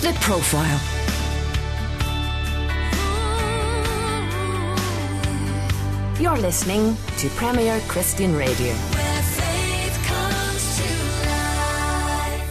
The Profile. You're listening to Premier Christian Radio. Where faith comes to life.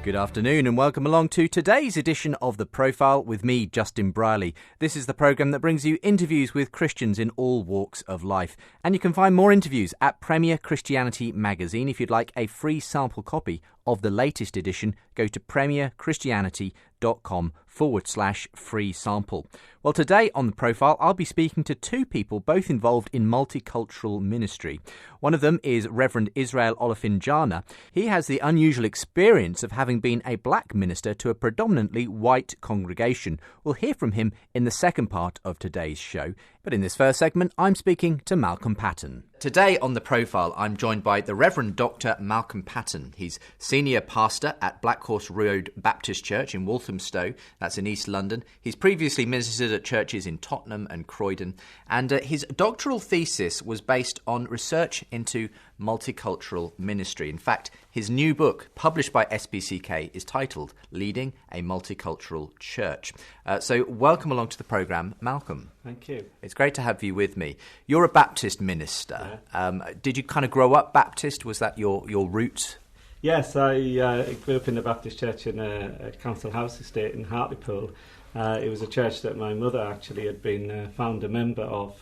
Good afternoon and welcome along to today's edition of The Profile with me, Justin Brierley. This is the programme that brings you interviews with Christians in all walks of life. And you can find more interviews at Premier Christianity magazine. If you'd like a free sample copy of the latest edition, go to premierchristianity.com/free sample. Well, today on The Profile, I'll be speaking to two people both involved in multicultural ministry. One of them is Reverend Israel Olofinjana. He has the unusual experience of having been a black minister to a predominantly white congregation. We'll hear from him in the second part of today's show. But in this first segment, I'm speaking to Malcolm Patten. Today on The Profile, I'm joined by the Reverend Dr. Malcolm Patten. He's senior pastor at Black Horse Road Baptist Church in Walthamstow, that's in East London. He's previously ministered at churches in Tottenham and Croydon, and his doctoral thesis was based on research into multicultural ministry. In fact, his new book, published by SPCK, is titled Leading a Multicultural Church. So welcome along to the programme, Malcolm. Thank you. It's great to have you with me. You're a Baptist minister. Yeah. Did you kind of grow up Baptist? Was that your root? Yes, I grew up in the Baptist church in a council house estate in Hartlepool. It was a church that my mother actually had been founder member of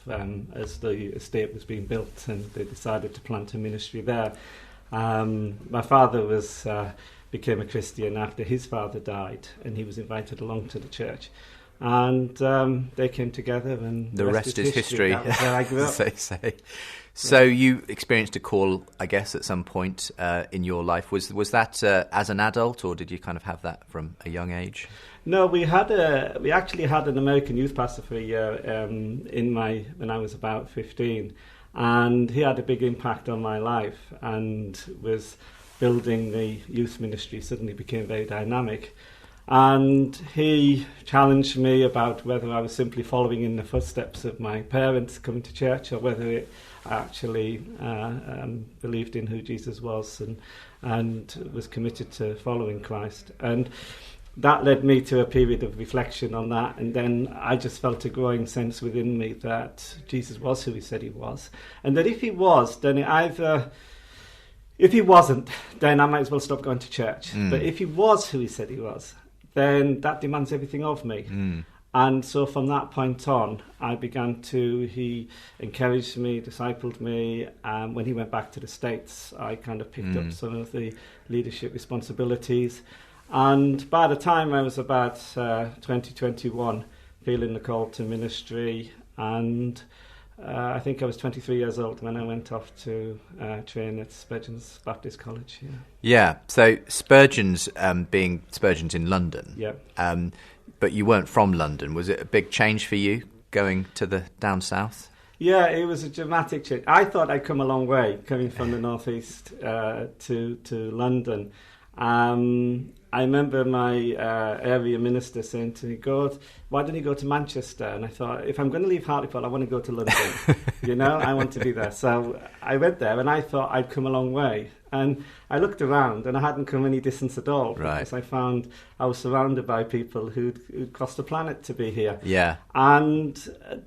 as the estate was being built, and they decided to plant a ministry there. My father became a Christian after his father died, and he was invited along to the church. And they came together, and the rest is history. That was where I grew up. As they say. So you experienced a call, I guess, at some point in your life. Was that as an adult, or did you kind of have that from a young age? No, we actually had an American youth pastor for a year when I was about 15, and he had a big impact on my life, and was building the youth ministry. Suddenly became very dynamic. And he challenged me about whether I was simply following in the footsteps of my parents coming to church, or whether I actually believed in who Jesus was and was committed to following Christ. And that led me to a period of reflection on that. And then I just felt a growing sense within me that Jesus was who he said he was. And that if he was, then if he wasn't, then I might as well stop going to church. But if he was who he said he was, then that demands everything of me. And so from that point on, he encouraged me, discipled me. When he went back to the States, I kind of picked up some of the leadership responsibilities. And by the time I was about 2021, feeling the call to ministry, and I think I was 23 years old when I went off to train at Spurgeon's Baptist College. Yeah, so Spurgeon's being Spurgeon's in London. Yeah. But you weren't from London. Was it a big change for you going to the down south? Yeah, it was a dramatic change. I thought I'd come a long way coming from the northeast to London. I remember my area minister saying to me, "God, why don't you go to Manchester?" And I thought, if I'm going to leave Hartlepool, I want to go to London. I want to be there. So I went there, and I thought I'd come a long way. And I looked around, and I hadn't come any distance at all, because I found I was surrounded by people who'd crossed the planet to be here. Yeah. And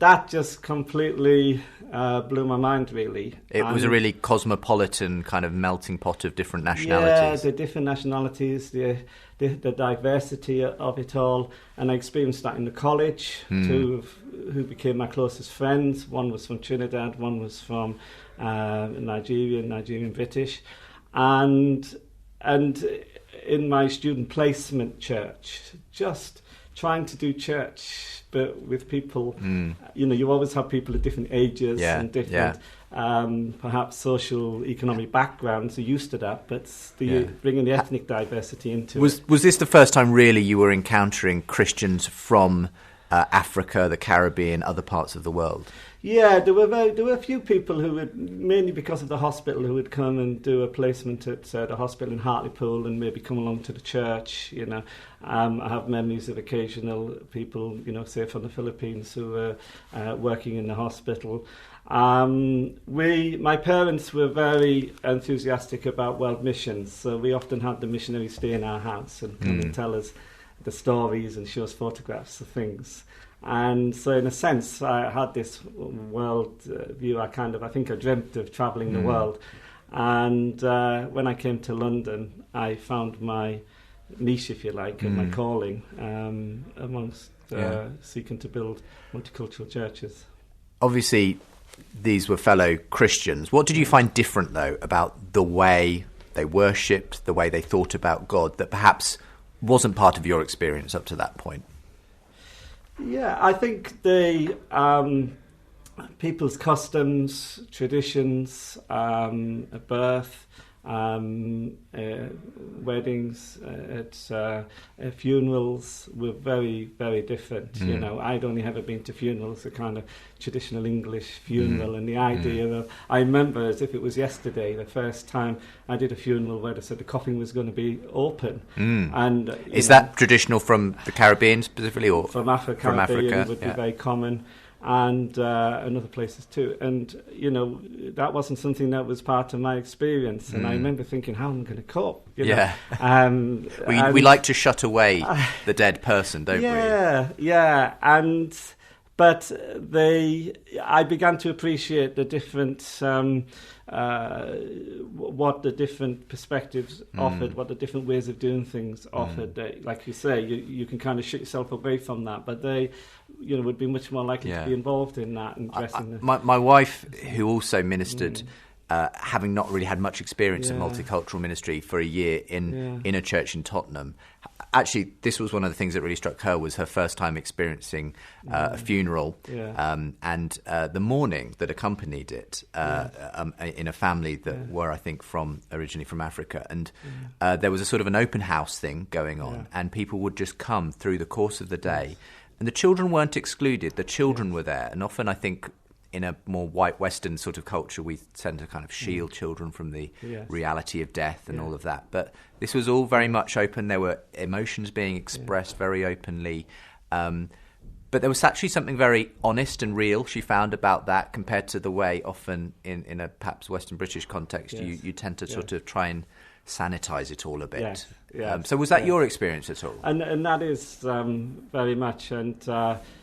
that just completely blew my mind, really. It was a really cosmopolitan kind of melting pot of different nationalities. Yeah, the different nationalities, the diversity of it all. And I experienced that in the college, who became my closest friends. One was from Trinidad, one was from Nigerian British. And in my student placement church, just trying to do church, but with people, you always have people of different ages and different perhaps social, economic backgrounds are used to that, but bringing the ethnic diversity into it. Was this the first time really you were encountering Christians from Africa, the Caribbean, other parts of the world? Yeah, there were a few people who would, mainly because of the hospital, who would come and do a placement at the hospital in Hartlepool and maybe come along to the church. I have memories of occasional people, say from the Philippines, who were working in the hospital. My parents were very enthusiastic about world missions, so we often had the missionaries stay in our house and come and tell us the stories and show us photographs of things. And so in a sense, I had this world view. I think I dreamt of travelling the world. And when I came to London, I found my niche, if you like, and my calling amongst seeking to build multicultural churches. Obviously, these were fellow Christians. What did you find different, though, about the way they worshipped, the way they thought about God, that perhaps wasn't part of your experience up to that point? Yeah, I think the people's customs, traditions, birth, weddings, funerals were very, very different. You know, I'd only ever been to funerals, a kind of traditional English funeral, and the idea of, I remember as if it was yesterday, the first time I did a funeral where they said the coffin was going to be open. And is that traditional from the Caribbean specifically, or from Africa? From Africa, it would be very common. And other places too. And, you know, that wasn't something that was part of my experience. And I remember thinking, how am I going to cope? You know? We like to shut away the dead person, don't we? Yeah. But I began to appreciate the different, what the different perspectives offered, what the different ways of doing things offered. Like you say, you can kind of shut yourself away from that, but they, you know, would be much more likely to be involved in that and dressing. My wife, who also ministered, having not really had much experience in multicultural ministry for a year in a church in Tottenham. Actually, this was one of the things that really struck her, was her first time experiencing a funeral and the mourning that accompanied it in a family that were, I think, originally from Africa. And there was a sort of an open house thing going on, and people would just come through the course of the day. And the children weren't excluded. The children were there. And often, I think, in a more white Western sort of culture, we tend to kind of shield children from the reality of death and all of that. But this was all very much open. There were emotions being expressed very openly. But there was actually something very honest and real, she found, about that, compared to the way often in a perhaps Western British context you tend to sort of try and sanitize it all a bit. So was that your experience at all? And that is very much. And,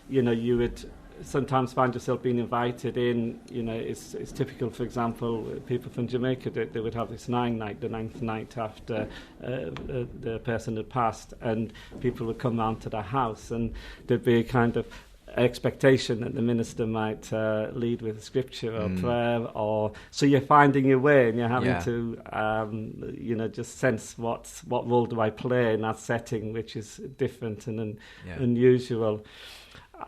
you know, you would sometimes find yourself being invited in. You know, it's typical, for example, people from Jamaica, they would have this night, the ninth night after the person had passed, and people would come round to their house, and there'd be a kind of expectation that the minister might lead with scripture or prayer, or so you're finding your way, and you're having to you know, just sense what role do I play in that setting, which is different and unusual.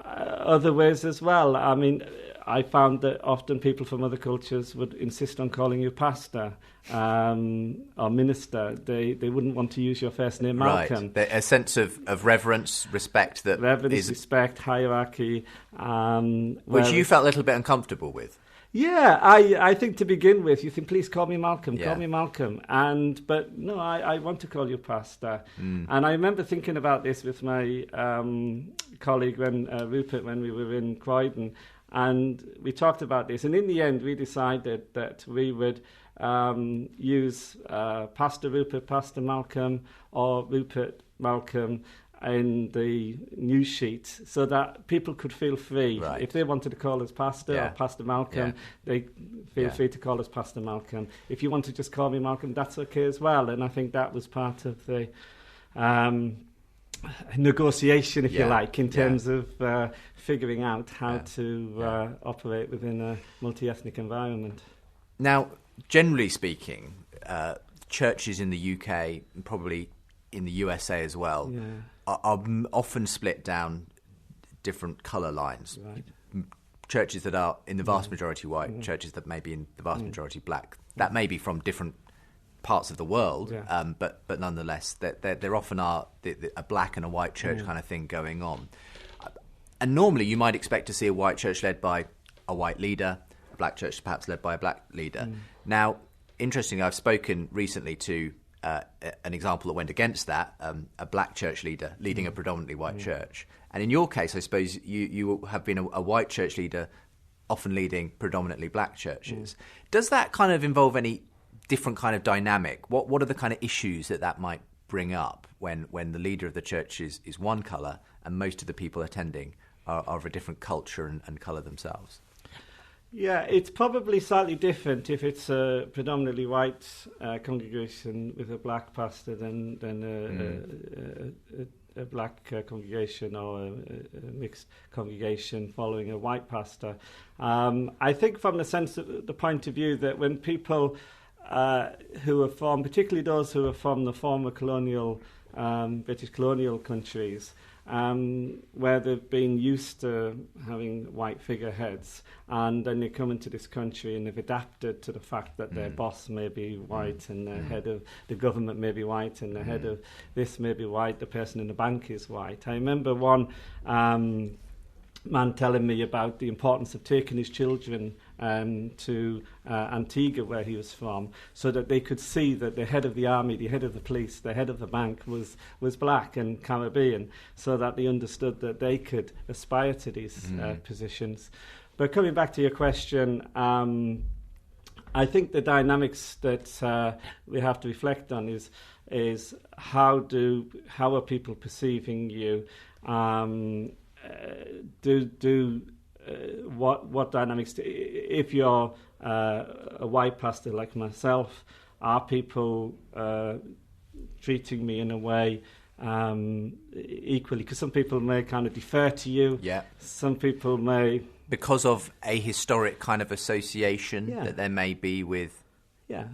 Other ways as well. I mean, I found that often people from other cultures would insist on calling you pastor or minister. They wouldn't want to use your first name, Malcolm. Right. A sense of reverence, respect. Respect, hierarchy. Which you felt a little bit uncomfortable with. Yeah, I think to begin with, you think, please call me Malcolm, call me Malcolm. But no, I want to call you pastor. And I remember thinking about this with my colleague, Rupert, when we were in Croydon. And we talked about this. And in the end, we decided that we would use Pastor Rupert, Pastor Malcolm, or Rupert Malcolm in the news sheet, so that people could feel free. Right. If they wanted to call us Pastor or Pastor Malcolm, they feel free to call us Pastor Malcolm. If you want to just call me Malcolm, that's okay as well. And I think that was part of the negotiation, if you like, in terms of figuring out how to operate within a multi-ethnic environment. Now, generally speaking, churches in the UK, and probably in the USA as well, are often split down different colour lines. Right. Churches that are in the vast majority white, churches that may be in the vast majority black. That may be from different parts of the world, but nonetheless, there often are a black and a white church kind of thing going on. And normally you might expect to see a white church led by a white leader, a black church perhaps led by a black leader. Now, interestingly, I've spoken recently to an example that went against that, a black church leader leading a predominantly white church. And in your case, I suppose you have been a white church leader often leading predominantly black churches. Does that kind of involve any different kind of dynamic? What are the kind of issues that might bring up when the leader of the church is one colour and most of the people attending are of a different culture and colour themselves? Yeah, it's probably slightly different if it's a predominantly white congregation with a black pastor than a black congregation or a mixed congregation following a white pastor. I think from the point of view that when people who are from, particularly those who are from the former colonial, British colonial countries, where they've been used to having white figureheads, and then they come into this country and they've adapted to the fact that their boss may be white and the head of the government may be white and the head of this may be white, the person in the bank is white. I remember one man telling me about the importance of taking his children to Antigua, where he was from, so that they could see that the head of the army, the head of the police, the head of the bank was black and Caribbean, so that they understood that they could aspire to these positions. But coming back to your question, I think the dynamics that we have to reflect on is how are people perceiving you? What dynamics? If you're a white pastor like myself, are people treating me in a way equally? Because some people may kind of defer to you. Yeah. Some people may, because of a historic kind of association that there may be with. Yeah.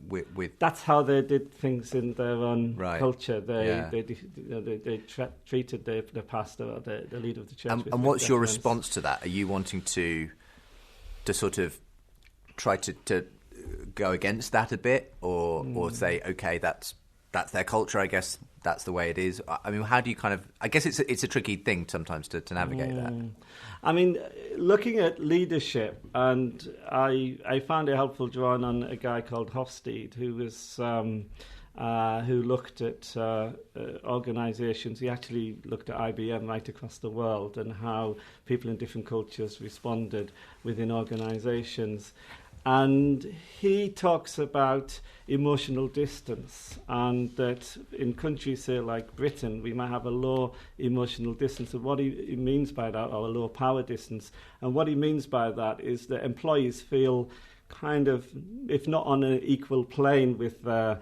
With that's how they did things in their own culture. They treated the pastor or the leader of the church. And what's your response to that? Are you wanting to sort of try to go against that a bit, or say, okay, that's their culture, I guess that's the way it is? I mean, how do you kind of? I guess it's a tricky thing sometimes to navigate that. I mean, looking at leadership, and I found it helpful drawing on a guy called Hofstede, who was who looked at organisations. He actually looked at IBM right across the world and how people in different cultures responded within organisations. And he talks about emotional distance, and that in countries, say, like Britain, we might have a low emotional distance. And what he means by that, or a low power distance, and what he means by that is that employees feel kind of, if not on an equal plane with the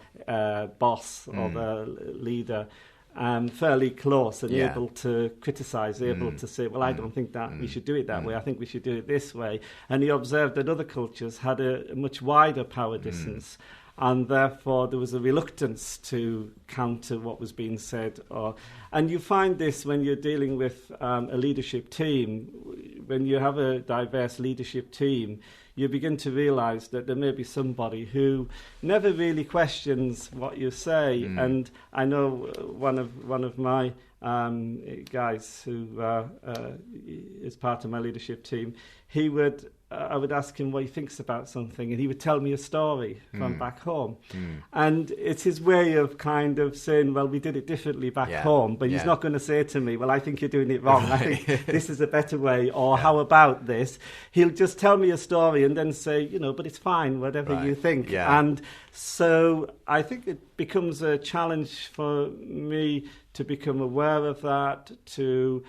boss or the leader, fairly close and able to criticise, able to say, well, I don't think that we should do it that way, I think we should do it this way. And he observed that other cultures had a much wider power distance, and therefore there was a reluctance to counter what was being said. And you find this when you're dealing with a leadership team. When you have a diverse leadership team, you begin to realise that there may be somebody who never really questions what you say. And I know one of my guys who is part of my leadership team, I would ask him what he thinks about something, and he would tell me a story from back home. And it's his way of kind of saying, well, we did it differently back home, but he's not going to say to me, well, I think you're doing it wrong. I think this is a better way, or how about this? He'll just tell me a story and then say, but it's fine, whatever you think. And so I think it becomes a challenge for me to become aware of that, to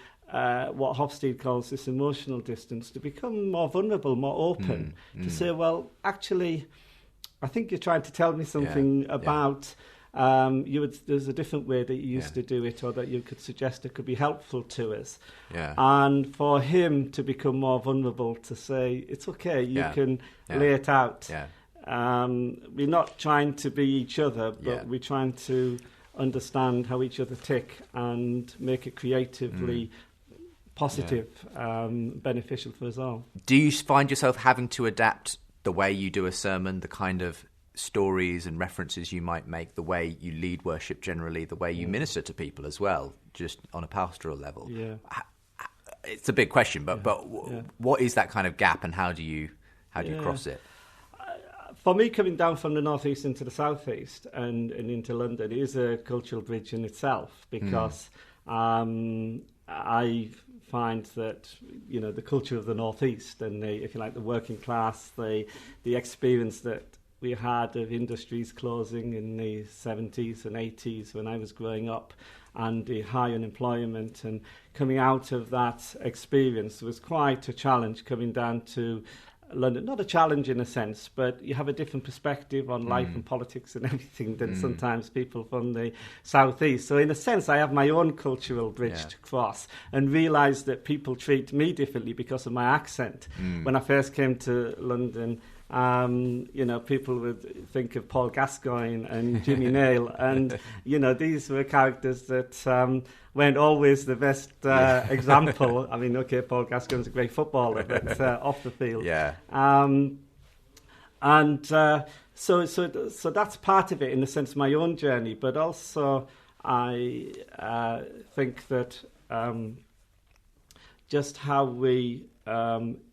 what Hofstede calls this emotional distance, to become more vulnerable, more open, to say, well, actually, I think you're trying to tell me something about there's a different way that you used to do it, or that you could suggest it could be helpful to us. And for him to become more vulnerable, to say, it's okay, you can lay it out. We're not trying to be each other, but we're trying to understand how each other tick and make it creatively positive, beneficial for us all. Do you find yourself having to adapt the way you do a sermon, the kind of stories and references you might make, the way you lead worship generally, the way you minister to people as well, just on a pastoral level? It's a big question, but what is that kind of gap, and how do you cross it? For me, coming down from the northeast into the southeast and into London is a cultural bridge in itself, because I find that the culture of the northeast and if you like the working class, the experience that we had of industries closing in the 70s and 80s when I was growing up, and the high unemployment, and coming out of that experience was quite a challenge coming down to London. Not a challenge in a sense, but you have a different perspective on life and politics and everything than sometimes people from the southeast. So in a sense, I have my own cultural bridge to cross, and realise that people treat me differently because of my accent. When I first came to London, people would think of Paul Gascoigne and Jimmy Nail, and these were characters that weren't always the best example. I mean, okay, Paul Gascoigne's a great footballer, but off the field. So that's part of it, in the sense of my own journey. But also, I think that just how we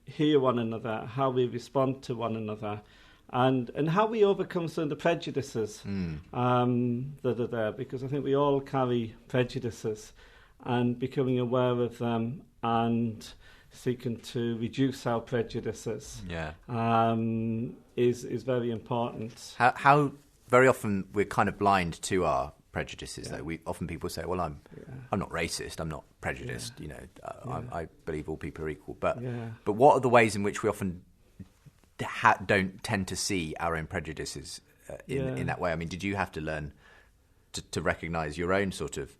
hear one another, how we respond to one another, and how we overcome some of the prejudices that are there, because I think we all carry prejudices, and becoming aware of them and seeking to reduce our prejudices is very important. How very often we're kind of blind to our prejudices, though. People say, well, I'm not racist, I'm not prejudiced, I believe all people are equal, but what are the ways in which we often don't tend to see our own prejudices in that way? I mean, did you have to learn to recognise your own sort of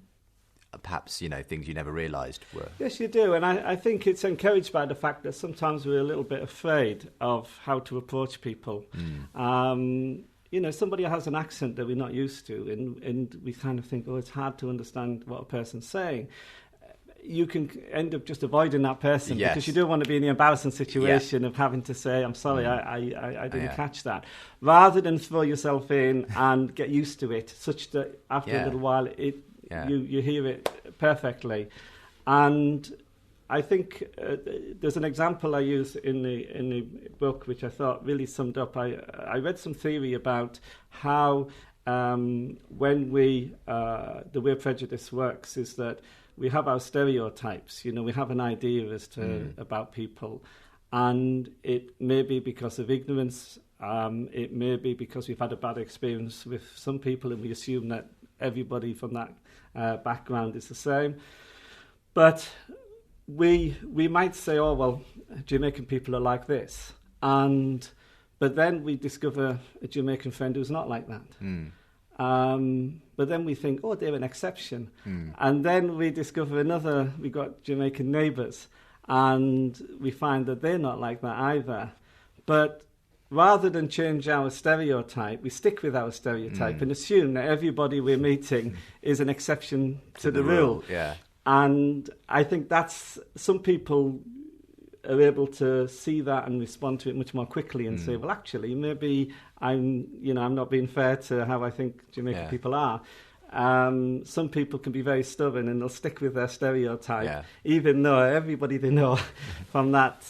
perhaps things you never realised were? Yes, you do, and I think it's encouraged by the fact that sometimes we're a little bit afraid of how to approach people. Somebody has an accent that we're not used to, and we kind of think, it's hard to understand what a person's saying. You can end up just avoiding that person because you don't want to be in the embarrassing situation of having to say, I'm sorry, I didn't catch that. Rather than throw yourself in and get used to it, such that after a little while you hear it perfectly. And I think there's an example I use in the book which I thought really summed up. I read some theory about how when the way prejudice works is that we have our stereotypes. We have an idea as to about people, and it may be because of ignorance. It may be because we've had a bad experience with some people, and we assume that everybody from that background is the same. But we might say, Jamaican people are like this, but then we discover a Jamaican friend who's not like that. But then we think, they're an exception. And then we discover we got Jamaican neighbours, and we find that they're not like that either. But rather than change our stereotype, we stick with our stereotype and assume that everybody we're meeting is an exception to the rule. And I think that's, some people are able to see that and respond to it much more quickly and say, well, actually, maybe I'm not being fair to how I think Jamaican people are. Some people can be very stubborn and they'll stick with their stereotype, even though everybody they know from that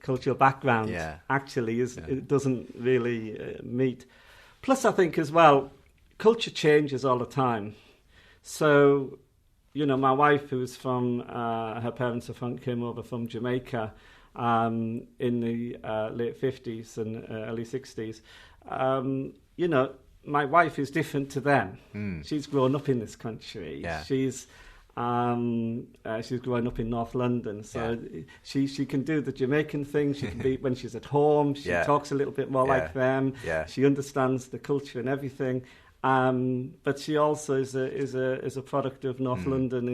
cultural background actually it doesn't really meet. Plus, I think as well, culture changes all the time. So, my wife, who's from, her parents came over from Jamaica in the late 50s and early 60s. My wife is different to them. She's grown up in this country. She's grown up in North London, so she can do the Jamaican thing. She can be when she's at home. She talks a little bit more like them. She understands the culture and everything. But she also is a product of North London,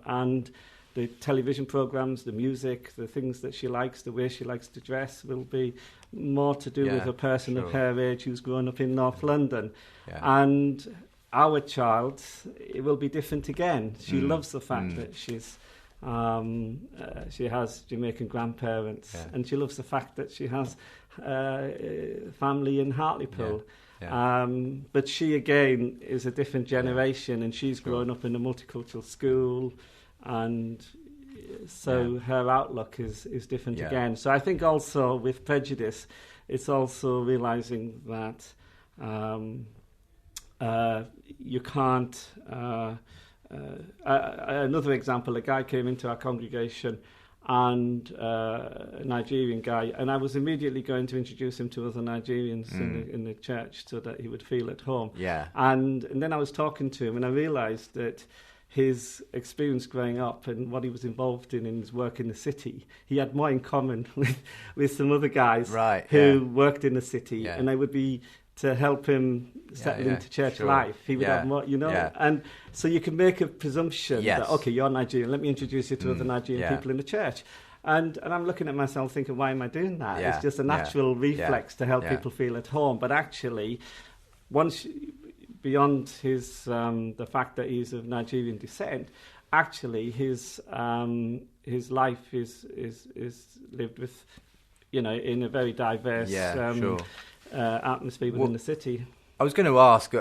and the television programs, the music, the things that she likes, the way she likes to dress will be more to do with a person of her age who's grown up in North London. And our child, it will be different again. She loves the fact that she has Jamaican grandparents, and she loves the fact that she has family in Hartlepool. But she again is a different generation, and she's grown up in a multicultural school, and so her outlook is different again. So I think also with prejudice, it's also realising that you can't. Another example: a guy came into our congregation, and a Nigerian guy, and I was immediately going to introduce him to other Nigerians in the church so that he would feel at home. Yeah. And then I was talking to him, and I realised that his experience growing up and what he was involved in his work in the city, he had more in common with some other guys who worked in the city, and I would be to help him settle into church life. He would have more, and so you can make a presumption that, okay, you're Nigerian, let me introduce you to other Nigerian people in the church. And I'm looking at myself thinking, why am I doing that? It's just a natural reflex to help people feel at home. But actually, once beyond his the fact that he's of Nigerian descent, actually his life is lived with, in a very diverse atmosphere within the city. I was going to ask,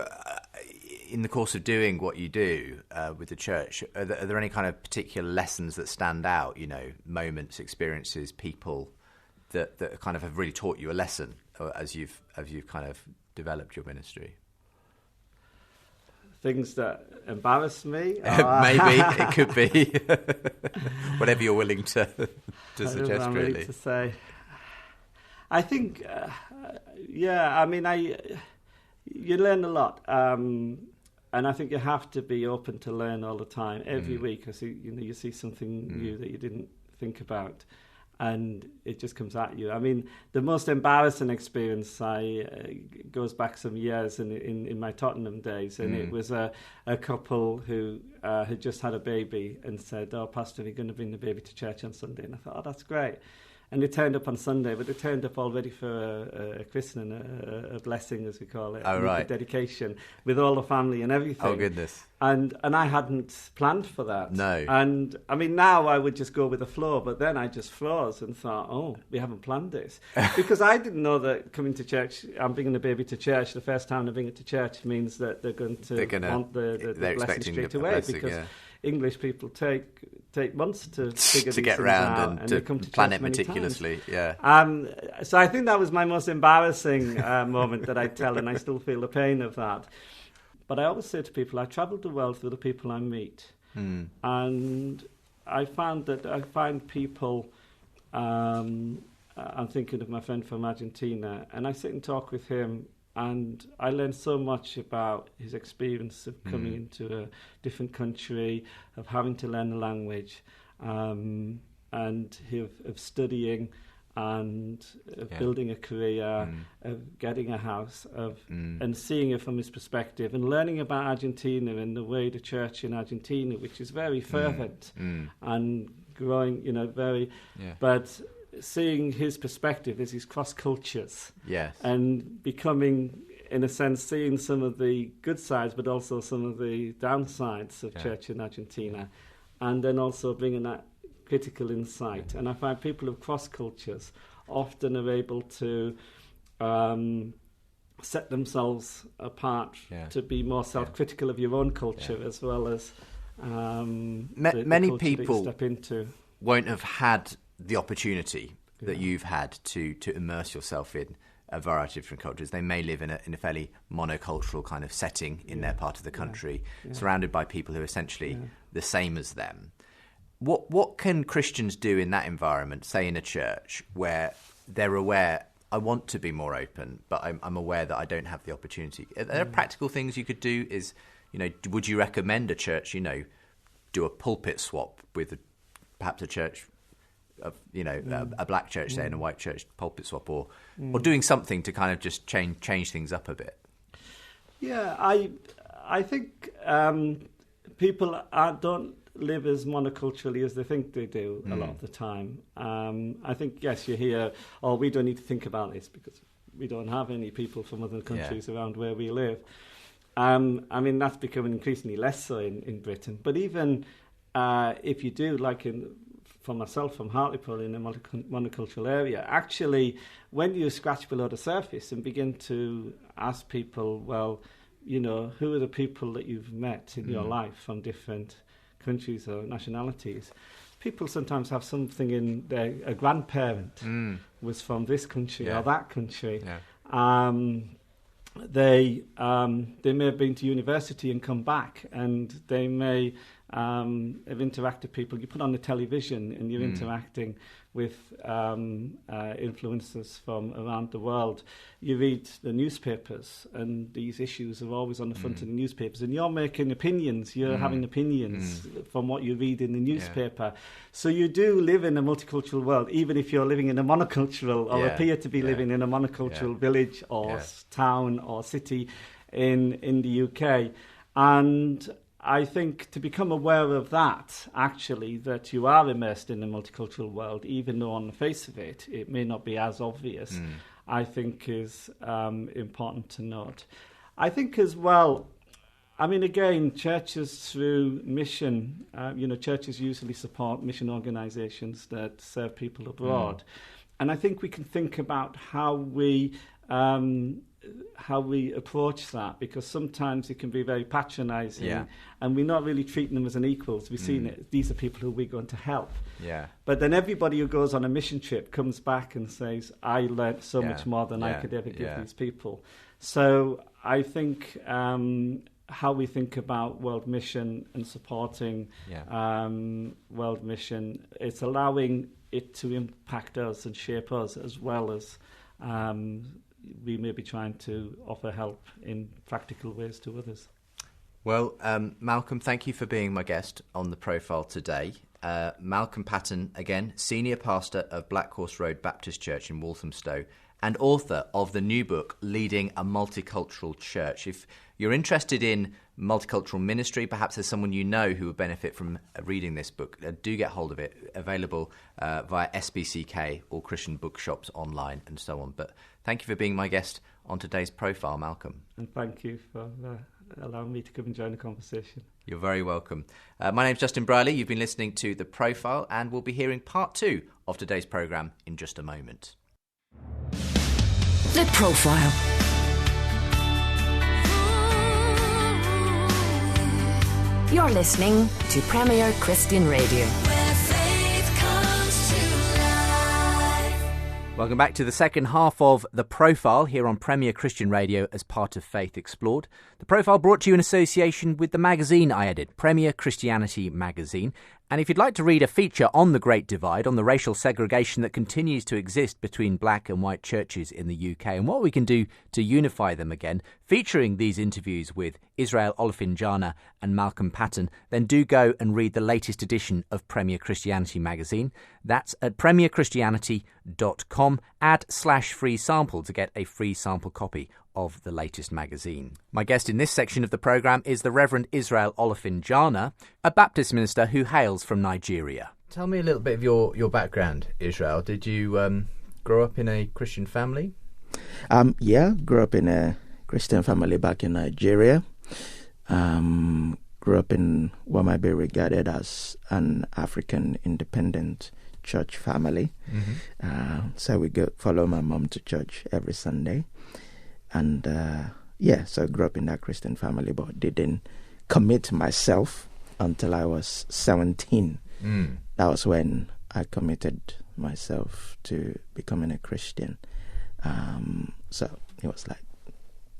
in the course of doing what you do with the church, are there any kind of particular lessons that stand out? Moments, experiences, people that kind of have really taught you a lesson as you've kind of developed your ministry? Things that embarrass me? Maybe it could be whatever you're willing to suggest. I'm really ready to say. I think, you learn a lot, and I think you have to be open to learn all the time. Every week, you see something new that you didn't think about, and it just comes at you. I mean, the most embarrassing experience goes back some years in my Tottenham days, and it was a couple who had just had a baby and said, "Oh, Pastor, you're going to bring the baby to church on Sunday." And I thought, "Oh, that's great." And they turned up on Sunday, but they turned up already for a christening, a blessing, as we call it, a dedication, with all the family and everything. Oh, goodness. And I hadn't planned for that. No. And, I mean, now I would just go with the flow, but then I just froze and thought, oh, we haven't planned this. Because I didn't know that coming to church, I'm bringing the baby to church, the first time they bring it to church means that they're going to want the blessing straight away. Because English people take months to figure to get round and to plan it meticulously. So I think that was my most embarrassing moment that I tell, and I still feel the pain of that. But I always say to people, I travel the world through the people I meet, and I find people. I'm thinking of my friend from Argentina, and I sit and talk with him. And I learned so much about his experience of coming into a different country, of having to learn the language, and of studying, and of building a career, of getting a house, and seeing it from his perspective, and learning about Argentina and the way the church in Argentina, which is very fervent and growing, but seeing his perspective as he's cross cultures, and becoming, in a sense, seeing some of the good sides, but also some of the downsides of church in Argentina, and then also bringing that critical insight. And I find people of cross cultures often are able to set themselves apart to be more self-critical of your own culture as well as many people step into. Won't have had the opportunity that you've had to immerse yourself in a variety of different cultures. They may live in a fairly monocultural kind of setting in their part of the country, surrounded by people who are essentially the same as them. What can Christians do in that environment, say in a church, where they're aware, I want to be more open, but I'm aware that I don't have the opportunity? Are there practical things you could do? Would you recommend a church, do a pulpit swap with perhaps a church of, a black church, say, and a white church, pulpit swap, or doing something to kind of just change things up a bit? Yeah, I think people don't live as monoculturally as they think they do a lot of the time. I think, yes, you hear, we don't need to think about this because we don't have any people from other countries around where we live. I mean, that's becoming increasingly less so in Britain. But even if you do, like for myself from Hartlepool in a monocultural area, actually, when you scratch below the surface and begin to ask people, well, who are the people that you've met in your life from different countries or nationalities, people sometimes have something in a grandparent was from this country or that country. They may have been to university and come back, and they may interactive people. You put on the television and you're interacting with influencers from around the world. You read the newspapers, and these issues are always on the front of the newspapers. And you're making opinions. You're having opinions from what you read in the newspaper. Yeah. So you do live in a multicultural world, even if you're living in a monocultural or appear to be living in a monocultural village or town or city in the UK. And I think to become aware of that, actually, that you are immersed in a multicultural world, even though on the face of it, it may not be as obvious, I think is important to note. I think as well, I mean, again, churches through mission, churches usually support mission organisations that serve people abroad. And I think we can think about how we approach that, because sometimes it can be very patronising and we're not really treating them as an equals. We've seen it. These are people who we're going to help. Yeah. But then everybody who goes on a mission trip comes back and says, I learnt so much more than I could ever give these people. So I think how we think about world we and supporting world mission, it's allowing it to impact us and shape us, as well as we may be trying to offer help in practical ways to others. Well, Malcolm, thank you for being my guest on The Profile today. Malcolm Patten, again, Senior Pastor of Black Horse Road Baptist Church in Walthamstow and author of the new book, Leading a Multicultural Church. If you're interested in multicultural ministry, perhaps there's someone you know who would benefit from reading this book, do get hold of it. Available via SPCK or Christian bookshops online and so on. But thank you for being my guest on today's Profile, Malcolm. And thank you for allowing me to come and join the conversation. You're very welcome. My name's Justin Brierley. You've been listening to The Profile, and we'll be hearing part 2 of today's programme in just a moment. The Profile. You're listening to Premier Christian Radio. Where faith comes to life. Welcome back to the second half of The Profile here on Premier Christian Radio as part of Faith Explored. The Profile brought to you in association with the magazine I edit, Premier Christianity Magazine. And if you'd like to read a feature on the Great Divide, on the racial segregation that continues to exist between black and white churches in the UK and what we can do to unify them again, featuring these interviews with Israel Olofinjana and Malcolm Patten, then do go and read the latest edition of Premier Christianity magazine. That's at premierchristianity.com. Add/free sample to get a free sample copy of the latest magazine. My guest in this section of the programme is the Reverend Israel Olofinjana, a Baptist minister who hails from Nigeria. Tell me a little bit of your background, Israel. Did you grow up in a Christian family? Grew up in a Christian family back in Nigeria. Grew up in what might be regarded as an African independent church family. So we follow my mom to church every Sunday. And so I grew up in that Christian family, but didn't commit myself until I was 17. That was when I committed myself to becoming a Christian. So it was like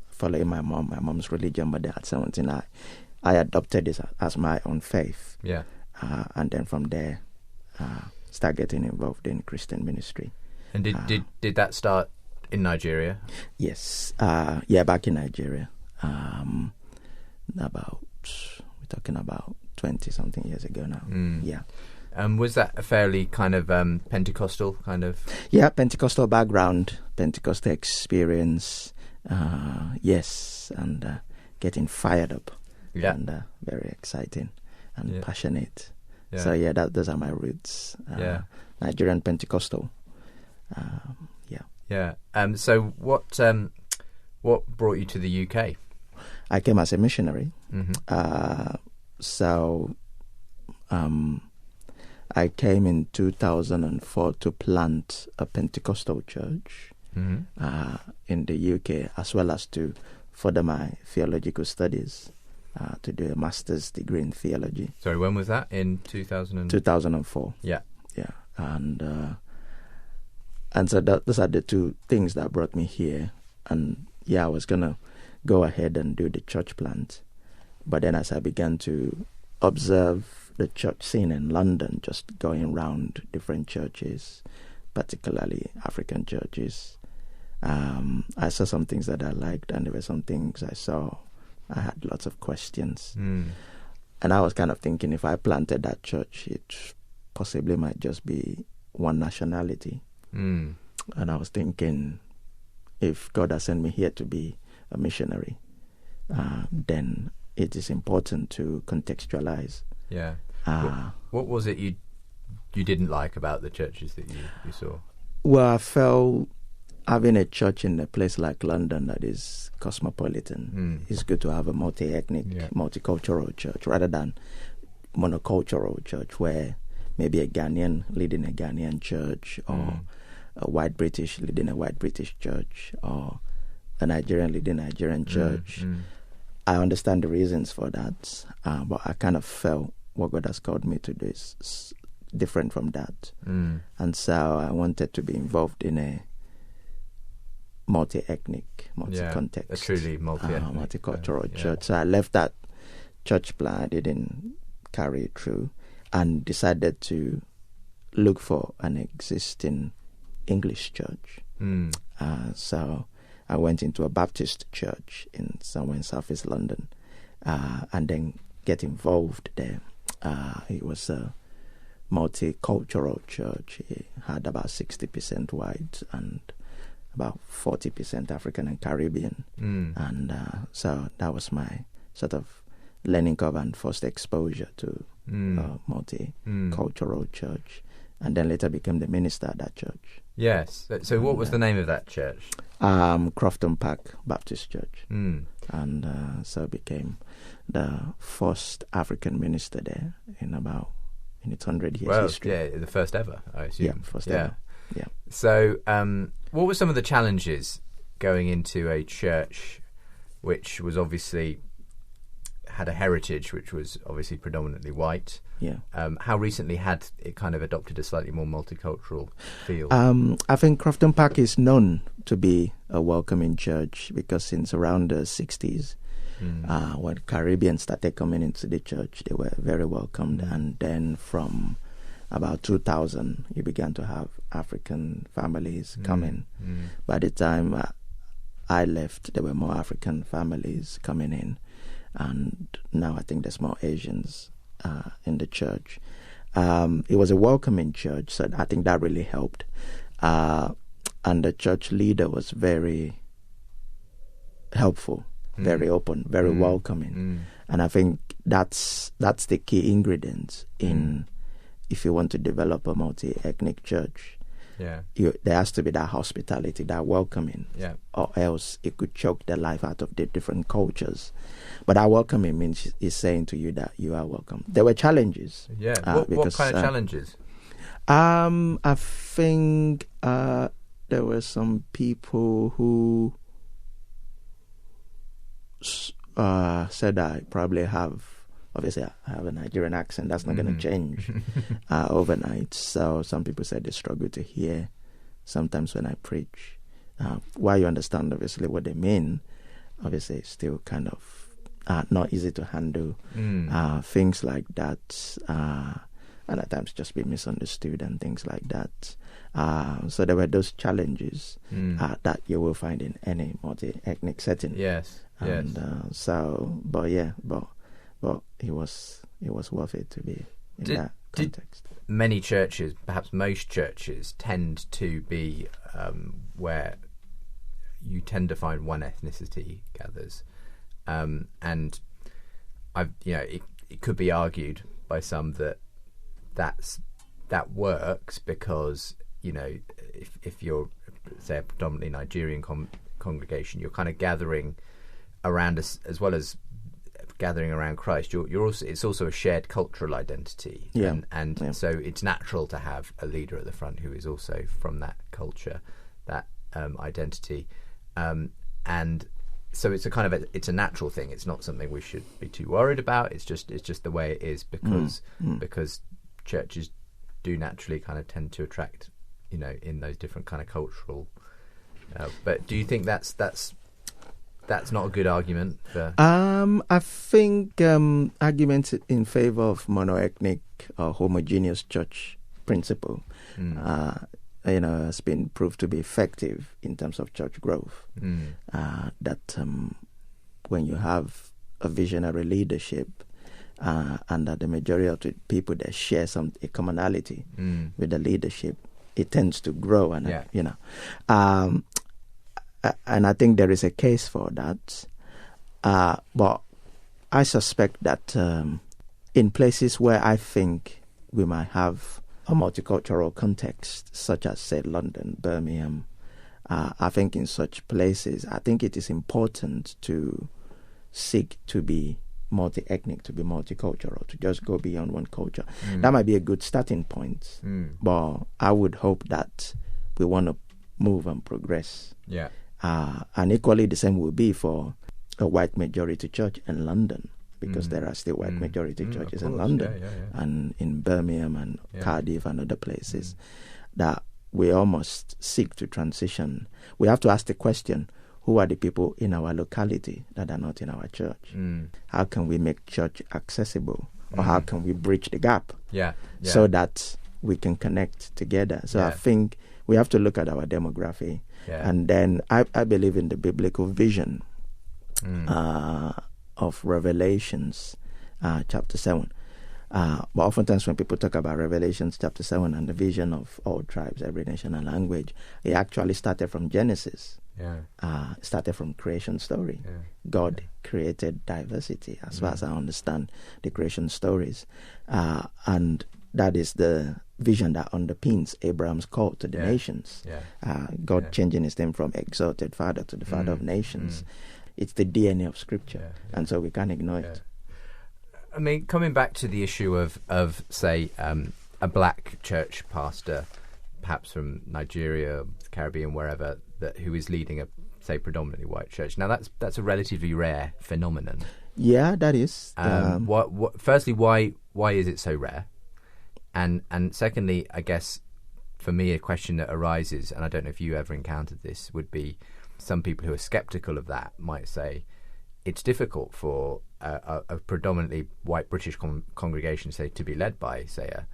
following my mom's religion, but at 17 I adopted this as my own faith. Yeah. And then from there, start getting involved in Christian ministry. And did that start in Nigeria? Yes. Back in Nigeria. We're talking about 20-something years ago now. Yeah. Was that a fairly kind of Pentecostal kind of? Yeah, Pentecostal background, Pentecostal experience. Yes, and getting fired up. Yeah. And very exciting and passionate. Yeah. So those are my roots. Nigerian Pentecostal. Yeah. So what brought you to the UK? I came as a missionary. I came in 2004 to plant a Pentecostal church in the UK, as well as to further my theological studies, to do a master's degree in theology. Sorry, when was that? In 2004. Yeah. And so those are the two things that brought me here. And I was going to go ahead and do the church plant. But then as I began to observe the church scene in London, just going around different churches, particularly African churches. I saw some things that I liked, and there were some things I saw I had lots of questions. And I was kind of thinking, if I planted that church, it possibly might just be one nationality. And I was thinking, if God has sent me here to be a missionary, then it is important to contextualize. Yeah. What was it you didn't like about the churches that you saw? Well, I felt having a church in a place like London that is cosmopolitan, it's good to have a multi-ethnic, multicultural church rather than monocultural church where maybe a Ghanaian leading a Ghanaian church, or a white British leading a white British church, or a Nigerian leading a Nigerian church. I understand the reasons for that, but I kind of felt what God has called me to do is different from that. And so I wanted to be involved in a multi-ethnic, multi-context, a truly multi-ethnic, multicultural church. So I left that church plan. I didn't carry it through, and decided to look for an existing English church. So I went into a Baptist church somewhere in Southeast London, and then get involved there. It was a multicultural church. It had about 60% white and about 40% African and Caribbean. And so that was my sort of learning curve and first exposure to multicultural church, and then later became the minister at that church. Yes. So what was the name of that church? Crofton Park Baptist Church. And so became the first African minister there in its 100 years history. Yeah, the first ever, I assume. Yeah, first ever. Yeah. So what were some of the challenges going into a church which was obviously had a heritage which was obviously predominantly white? Yeah. How recently had it kind of adopted a slightly more multicultural feel? I think Crofton Park is known to be a welcoming church because since around the 60s, when Caribbeans started coming into the church, they were very welcomed. And then from about 2000, you began to have African families coming. By the time I left, there were more African families coming in. And now I think there's more Asians in the church. It was a welcoming church, so I think that really helped. And the church leader was very helpful, very open, very welcoming. And I think that's the key ingredient in if you want to develop a multi-ethnic church. There has to be that hospitality, that welcoming, or else it could choke the life out of the different cultures. But that welcoming means is saying to you that you are welcome. There were challenges. What kind of challenges? I think there were some people who said I probably have. Obviously, I have a Nigerian accent. That's not going to change overnight. So some people said they struggle to hear sometimes when I preach. While you understand, obviously, what they mean, obviously, it's still kind of not easy to handle. Things like that. And at times just be misunderstood and things like that. So there were those challenges that you will find in any multi-ethnic setting. Yes. And but it was worth it to be in that context. Many churches, perhaps most churches, tend to be where you tend to find one ethnicity gathers, and it could be argued by some that works because if you're say a predominantly Nigerian congregation, you're kind of gathering around as well as gathering around Christ, you're also, it's also a shared cultural identity, and so it's natural to have a leader at the front who is also from that culture, that identity, and so it's a kind of it's a natural thing. It's not something we should be too worried about. It's just the way it is because churches do naturally kind of tend to attract in those different kind of cultural. But do you think that's that's not a good argument for... I think arguments in favor of monoethnic or homogeneous church principle has been proved to be effective in terms of church growth. That when you have a visionary leadership and that the majority of the people that share a commonality with the leadership, it tends to grow. And and I think there is a case for that. But I suspect that in places where I think we might have a multicultural context, such as, say, London, Birmingham, I think in such places, I think it is important to seek to be multi-ethnic, to be multicultural, to just go beyond one culture. That might be a good starting point, but I would hope that we want to move and progress. Yeah. And equally the same will be for a white majority church in London, because there are still white majority churches in London and in Birmingham and Cardiff and other places, that we almost seek to transition. We have to ask the question, who are the people in our locality that are not in our church? How can we make church accessible? Or how can we bridge the gap so that we can connect together? So I think we have to look at our demography. And then I believe in the biblical vision of Revelations chapter 7. But oftentimes when people talk about Revelations chapter 7 and the vision of all tribes, every nation and language, it actually started from Genesis. Started from creation story. God created diversity, as far as I understand the creation stories. And that is the vision that underpins Abraham's call to the nations. God changing his name from exalted father to the father of nations. It's the DNA of Scripture, and so we can't ignore it. I mean, coming back to the issue of say, a black church pastor, perhaps from Nigeria, the Caribbean, wherever, who is leading a, say, predominantly white church. Now, that's a relatively rare phenomenon. Yeah, that is. Firstly, why is it so rare? And secondly, I guess, for me, a question that arises, and I don't know if you ever encountered this, would be some people who are sceptical of that might say it's difficult for a predominantly white British congregation, say, to be led by, say, a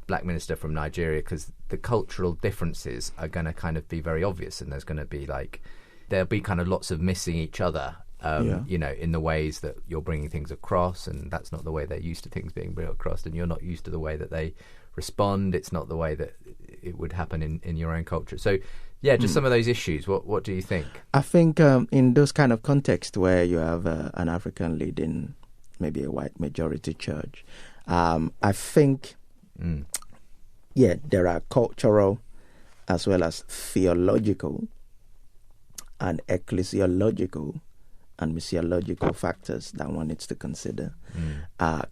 black minister from Nigeria, because the cultural differences are going to kind of be very obvious, and there'll be kind of lots of missing each other, in the ways that you're bringing things across, and that's not the way they're used to things being brought across, and you're not used to the way that they respond. It's not the way that it would happen in your own culture. So, just some of those issues. What do you think? I think in those kind of contexts where you have an African leading maybe a white majority church, I think, there are cultural as well as theological and ecclesiological and missiological factors that one needs to consider.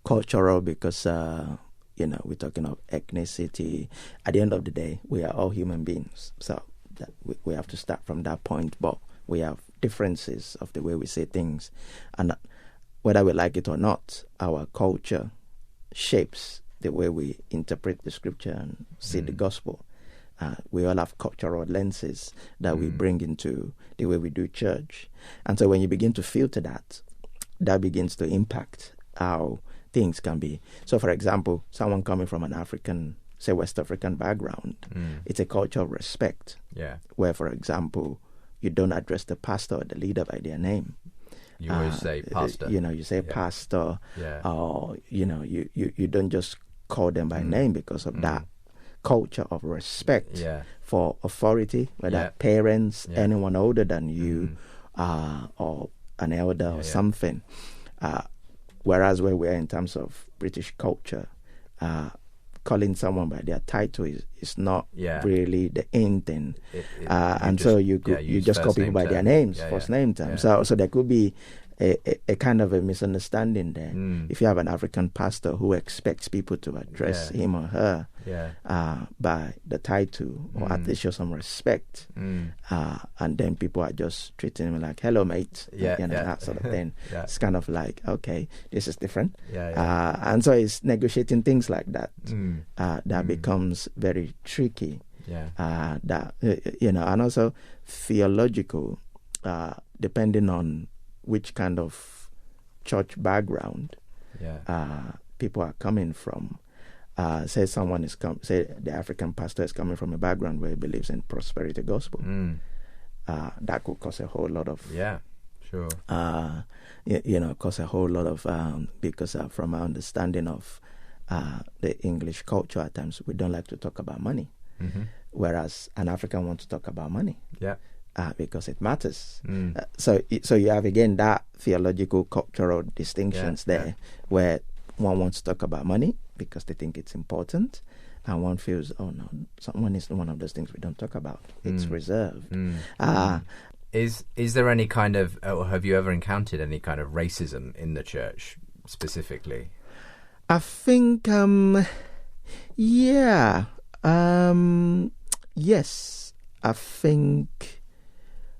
Cultural because, we're talking of ethnicity. At the end of the day, we are all human beings. So we have to start from that point. But we have differences of the way we say things. And whether we like it or not, our culture shapes the way we interpret the scripture and see the gospel. We all have cultural lenses that we bring into the way we do church. And so when you begin to filter that begins to impact how things can be. So, for example, someone coming from an African, say, West African background, it's a culture of respect. Where, for example, you don't address the pastor or the leader by their name. You always say pastor. You say pastor. Or, you don't just call them by name because of that culture of respect for authority, whether parents, anyone older than you, or an elder or something. Whereas where we are in terms of British culture, calling someone by their title is not really the end thing. So you just call people by their names, first name terms. So there could be a kind of a misunderstanding there. If you have an African pastor who expects people to address him or her by the title, or at least show some respect, and then people are just treating him like, hello mate, that sort of thing. It's kind of like, okay, this is different. And so it's negotiating things like that that becomes very tricky. And also theological. depending on which kind of church background people are coming from. Say the African pastor is coming from a background where he believes in prosperity gospel. That could cause a whole lot of cause a whole lot of because from our understanding of the English culture, at times we don't like to talk about money, whereas an African wants to talk about money. Because it matters. So you have again that theological cultural distinctions there, where one wants to talk about money because they think it's important, and one feels, oh no, someone is one of those things we don't talk about. It's reserved. Is there any kind of, or have you ever encountered any kind of racism in the church specifically? I think, yes. I think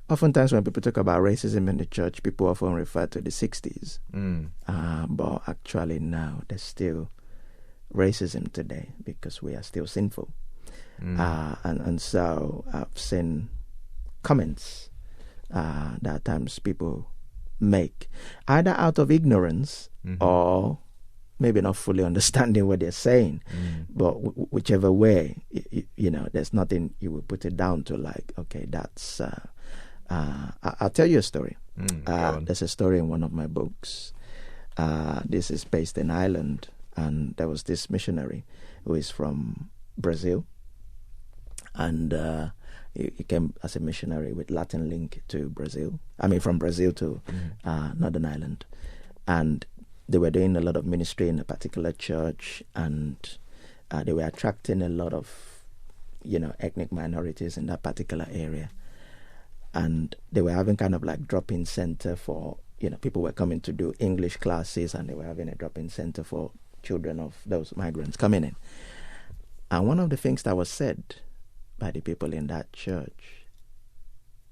oftentimes when people talk about racism in the church, people often refer to the 60s. But actually now there's still racism today because we are still sinful. And so I've seen comments that at times people make, either out of ignorance or maybe not fully understanding what they're saying. But whichever way, there's nothing you will put it down to, like, okay, that's... I'll tell you a story. There's a story in one of my books. This is based in Ireland, and there was this missionary who is from Brazil, and he came as a missionary with Latin link to Brazil. I mean, from Brazil to Northern Ireland, and they were doing a lot of ministry in a particular church, and they were attracting a lot of, ethnic minorities in that particular area. And they were having kind of like drop-in center for, people were coming to do English classes, and they were having a drop-in center for children of those migrants coming in. And one of the things that was said by the people in that church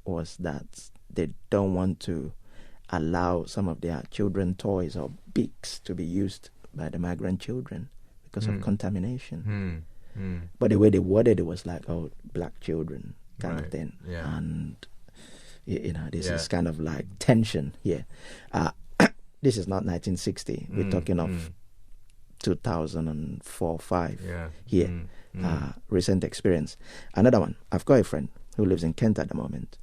was that they don't want to allow some of their children toys or beaks to be used by the migrant children because of contamination. But the way they worded it was like, oh, black children kind of thing. And this is kind of like tension here. This is not 1960. We're talking of 2004-5 here. Recent experience. Another one, I've got a friend who lives in Kent at the moment.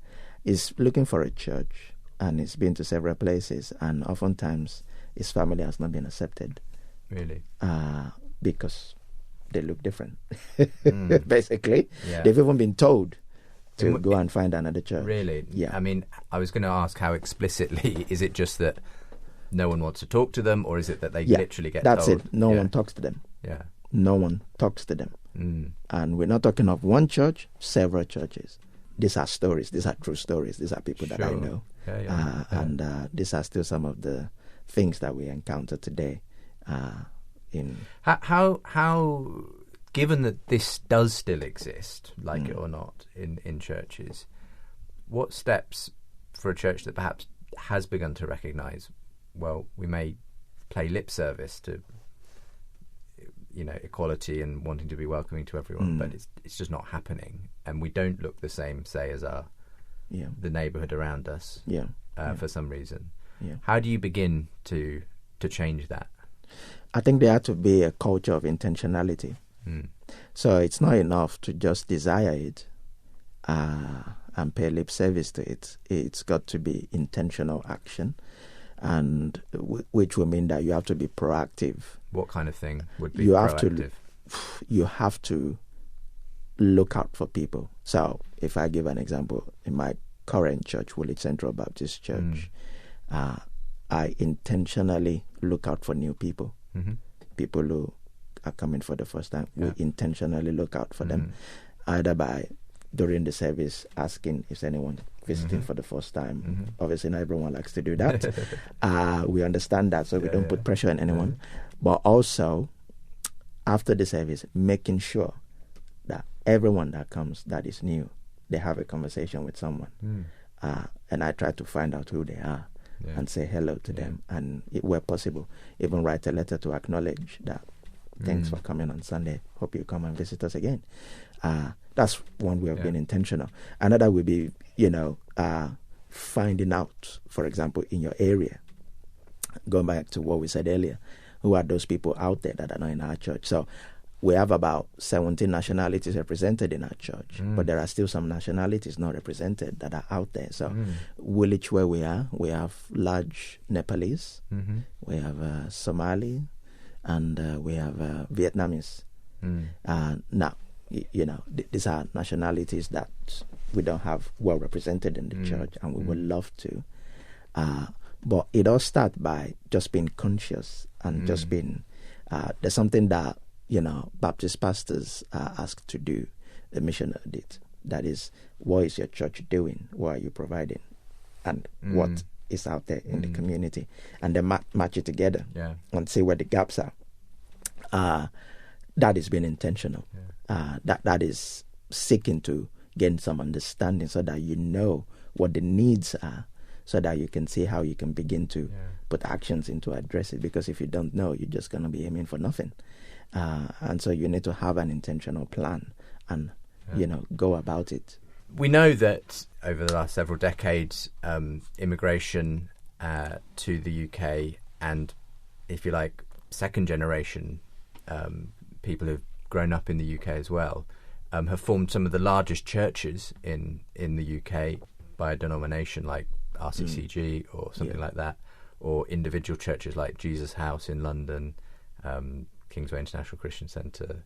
He's looking for a church, and he's been to several places, and oftentimes his family has not been accepted. Really? Because they look different. Basically. They've even been told to go and find another church. Really? Yeah. I mean, I was going to ask how explicitly. Is it just that no one wants to talk to them, or is it that they literally get told? That's it. No one talks to them. No one talks to them. And we're not talking of one church, several churches. These are stories. These are true stories. These are people that I know. And these are still some of the things that we encounter today. How given that this does still exist, like it or not, in churches, what steps for a church that perhaps has begun to recognise, well, we may play lip service to equality and wanting to be welcoming to everyone, but it's just not happening, and we don't look the same, say, as the neighbourhood around us for some reason. How do you begin to change that? I think there had to be a culture of intentionality. So it's not enough to just desire it and pay lip service to it. It's got to be intentional action, and which will mean that you have to be proactive. What kind of thing would be proactive? You have to look out for people. So if I give an example, in my current church, Woolwich Central Baptist Church, I intentionally look out for new people. People who are coming for the first time. We intentionally look out for them, either by during the service asking if anyone visiting for the first time. Obviously not everyone likes to do that. We understand that, so we don't put pressure on anyone. But also after the service, making sure that everyone that comes that is new, they have a conversation with someone. And I try to find out who they are and say hello to them, and where possible even write a letter to acknowledge that thanks for coming on Sunday, hope you come and visit us again. That's one way of being intentional. Another would be finding out, for example, in your area, going back to what we said earlier, who are those people out there that are not in our church. So we have about 17 nationalities represented in our church, but there are still some nationalities not represented that are out there. So Woolwich, where we are, we have large Nepalese, we have Somali, and we have Vietnamese. Now, these are nationalities that we don't have well represented in the church, and we would love to. But it all starts by just being conscious and just being, there's something that, Baptist pastors are asked to do, a mission audit. That is, what is your church doing? What are you providing? And what is out there in the community? And then match it together and see where the gaps are. That is being intentional. That is seeking to gain some understanding so that you know what the needs are, so that you can see how you can begin to put actions into address it. Because if you don't know, you're just going to be aiming for nothing. And so you need to have an intentional plan and, go about it. We know that over the last several decades, immigration to the UK and, if you like, second generation people who've grown up in the UK as well, have formed some of the largest churches in the UK by a denomination like RCCG or something like that, or individual churches like Jesus House in London, Kingsway International Christian Centre,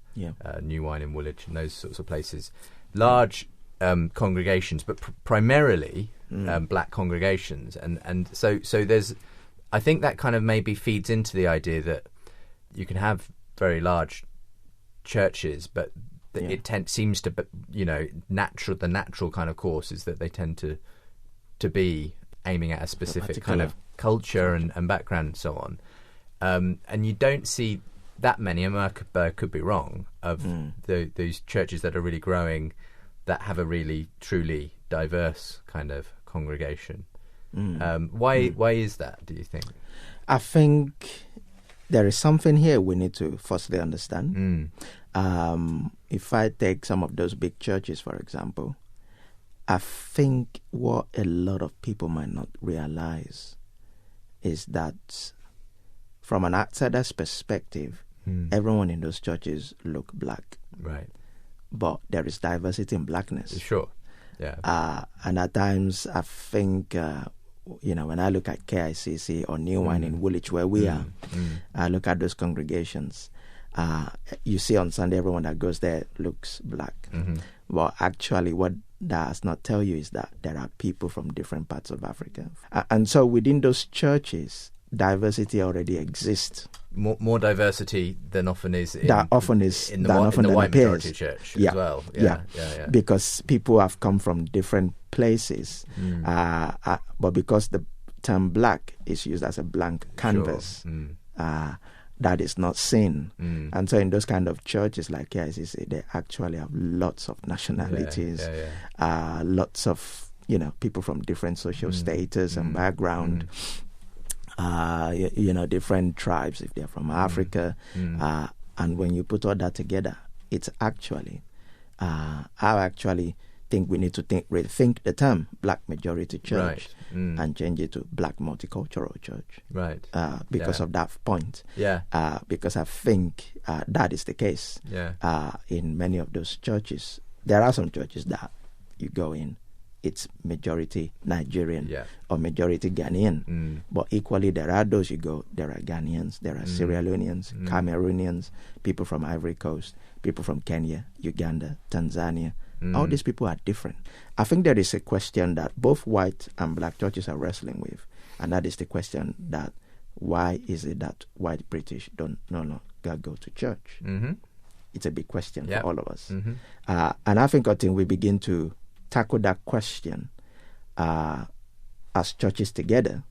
New Wine in Woolwich, and those sorts of places. Large congregations, but primarily black congregations. And so there's, I think that kind of maybe feeds into the idea that you can have very large churches, but it seems to, the natural kind of course is that they tend to be aiming at a specific kind of culture and background and so on. And you don't see that many, and I could be wrong, of those churches that are really growing, that have a really, truly diverse kind of congregation. Why is that, do you think? I think there is something here we need to firstly understand. If I take some of those big churches, for example, I think what a lot of people might not realize is that from an outsider's perspective, everyone in those churches look black. Right. But there is diversity in blackness. Sure. Yeah. And at times I think, when I look at KICC or New Wine in Woolwich, where we are, I look at those congregations. You see on Sunday, everyone that goes there looks black. But actually what that does not tell you is that there are people from different parts of Africa. And so within those churches, diversity already exists. More diversity than often is in the white majority church as well. Yeah. Because people have come from different places, but because the term black is used as a blank canvas, that is not seen. And so in those kind of churches like KICC, they actually have lots of nationalities, lots of people from different social status and background. Different tribes, if they're from Africa. And when you put all that together, it's actually, I actually think we need to rethink the term black majority church and change it to black multicultural church. Right. Because of that point. Yeah. Because I think that is the case. Yeah. In many of those churches. There are some churches that you go in, it's majority Nigerian or majority Ghanaian. But equally, there are those you go, there are Ghanaians, there are Sierra Leoneans, Cameroonians, people from Ivory Coast, people from Kenya, Uganda, Tanzania. All these people are different. I think there is a question that both white and black churches are wrestling with, and that is the question that why is it that white British don't no longer go to church? It's a big question for all of us. And I think until we begin to tackle that question as churches together,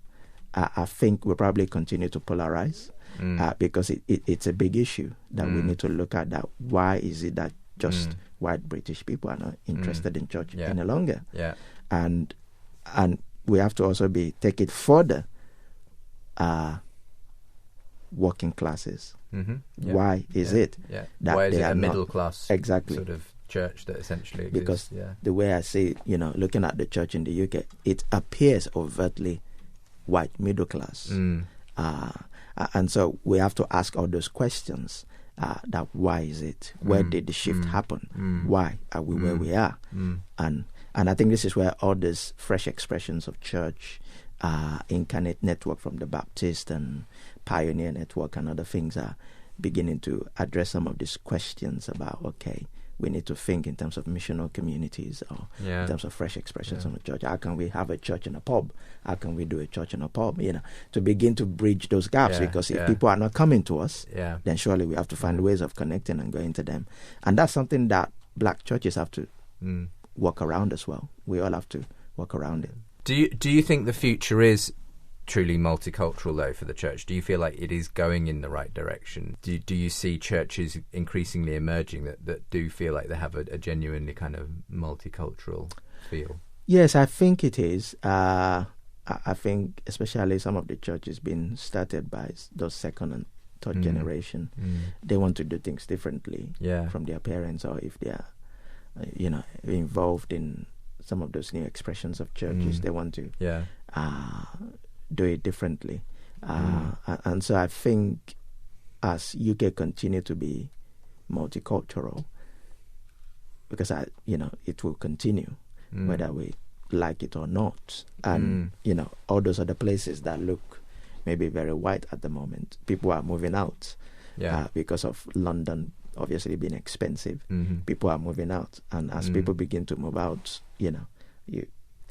I think we'll probably continue to polarize because it's a big issue that we need to look at. That why is it that just white British people are not interested in church any longer? And we have to also take it further. Working classes. Why is it that why is they it are a middle not, class exactly sort of church that essentially because exists. the way I see, looking at the church in the UK, it appears overtly white middle class. And so we have to ask all those questions. That why is it? Where did the shift happen? Why are we where we are? And I think this is where all these fresh expressions of church, Incarnate Network from the Baptist and Pioneer Network and other things are beginning to address some of these questions about, okay, we need to think in terms of missional communities or in terms of fresh expressions of the church. How can we have a church in a pub? How can we do a church in a pub? To begin to bridge those gaps, because if people are not coming to us, then surely we have to find ways of connecting and going to them. And that's something that black churches have to work around as well. We all have to work around it. Do you think the future is truly multicultural, though, for the church? Do you feel like it is going in the right direction? Do you see churches increasingly emerging that do feel like they have a genuinely kind of multicultural feel? Yes, I think it is. I think especially some of the churches being started by those second and third generation, they want to do things differently from their parents, or if they are, involved in some of those new expressions of churches, they want to do it differently. And so I think as UK continue to be multicultural, because it will continue whether we like it or not. And all those other places that look maybe very white at the moment, people are moving out because of London obviously being expensive. People are moving out, and as people begin to move out,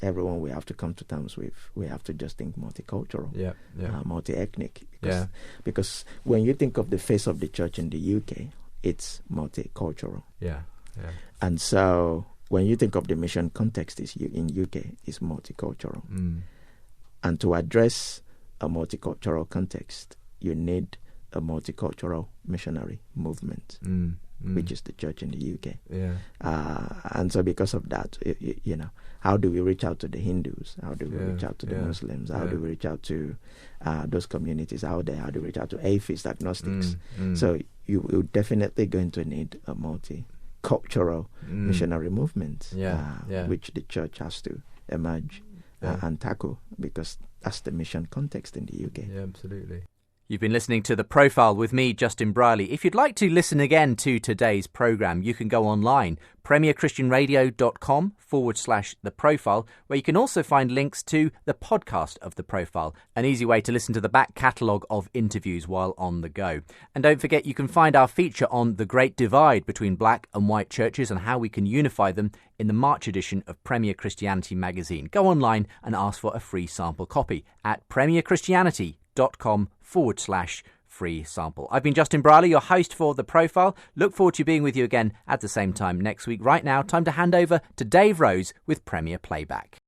everyone we have to come to terms with, we have to just think multicultural, multi-ethnic. Because when you think of the face of the church in the UK, it's multicultural. And so when you think of the mission context in UK, it's multicultural. And to address a multicultural context, you need a multicultural missionary movement, which is the church in the UK. And so because of that, how do we reach out to the Hindus? How do we reach out to the Muslims? How do we reach out to those communities out there? How do we reach out to atheists, agnostics? So you're definitely going to need a multicultural missionary movement, which the church has to emerge and tackle, because that's the mission context in the UK. Yeah, absolutely. You've been listening to The Profile with me, Justin Brierley. If you'd like to listen again to today's programme, you can go online, premierchristianradio.com/The Profile, where you can also find links to the podcast of The Profile, an easy way to listen to the back catalogue of interviews while on the go. And don't forget, you can find our feature on the great divide between black and white churches and how we can unify them in the March edition of Premier Christianity magazine. Go online and ask for a free sample copy at premierchristianity.com/free sample. I've been Justin Brierley, your host for The Profile. Look forward to being with you again at the same time next week. Right now, time to hand over to Dave Rose with Premier Playback.